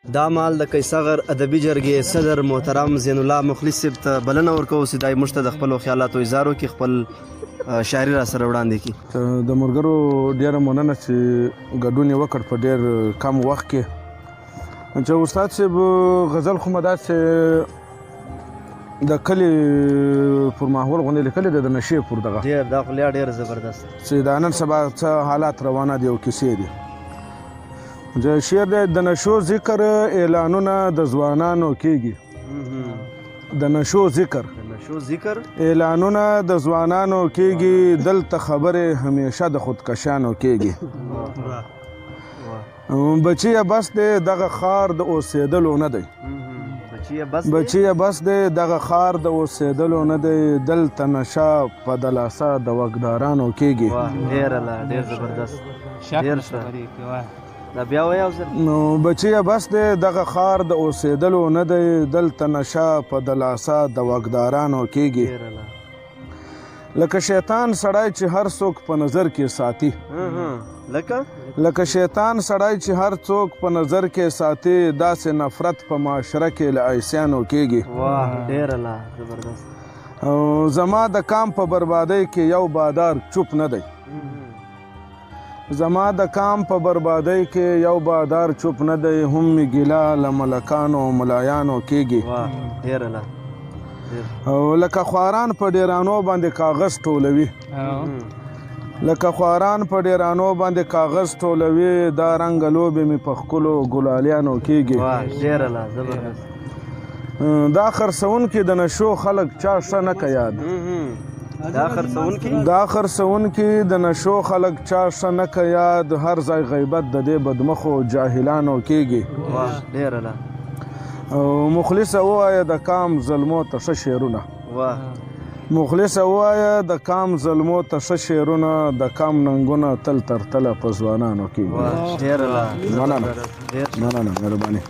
دا مال د کیصغر ادبي جرګې صدر محترم زین الله مخلص صاحب ته بلنه ورکوو چې دای موږ ته د خپلو خیالاتو اظهار وکړي، خپل شاعري را سره وړاندې کړي. د ملګرو ډېره مننه چې ګډون یې وکړ په ډېر کم وخت کې. چې استاد صاحب غزل خو مې داسې د کلي پر ماحول غوندې لیکلې ده، د نشې پر دغه ډېر دا خو ډېر زبردست چې دا نن سبا څه حالات روانه دي او کیسې دي. شعر دی د نشو ذکر اعلانونه د ځوانانو کېږي، د نشو ذکر اعلانونه د ځوانانو کېږي، دلته خبرې همیشه د خودکشانو کېږي. بچیه بس دی دغه خار د اوسېدلو نه دی، بچیه بس دی دغه خار د اوسېدلو نه دی، دلته نشه په دلاسه د وګدارانو کېږي. ډېر زبردست دا بیا وایه نو بچیه بس دی دغه خار د اوسېدلو نه دی، دلته نشه په دلاسه د وګدارانو کېږي. لکه شیطان سړی چې هر څوک په نظر کې ساتي، لکه شیطان سړی چې هر څوک په نظر کې ساتي، داسې نفرت په معاشره کې له عیسیانو کېږي. زما د کام په بربادۍ کې یو بادار چوپ نه دی، زما د کام په بربادۍ کې یو بادار چوپ نه دی، هم می ګیله له ملکانو ملایانو کېږي. لکه خواران په ډیرانو باندې کاغذ ټولوي، لکه خواران په ډیرانو باندې کاغذ ټولوي، دا رنګه لوبې مې په ښکلو ګلالیانو کېږي. دا خرڅونکي د نشو خلک چا ښه نه که یاد، دا خرڅونکي د نشو خلک چا ښه نه که یاد، هر ځای غیبت د دې بدمخو جاهلانو کېږي. مخلصه ووایه د کام ظلمو ته ښه شعرونه، مخلصه ووایه د کام ظلمو ته ښه شعرونه، د کام ننګونه تل تر تله په ځوانانو کېږي. مننه مهرباني.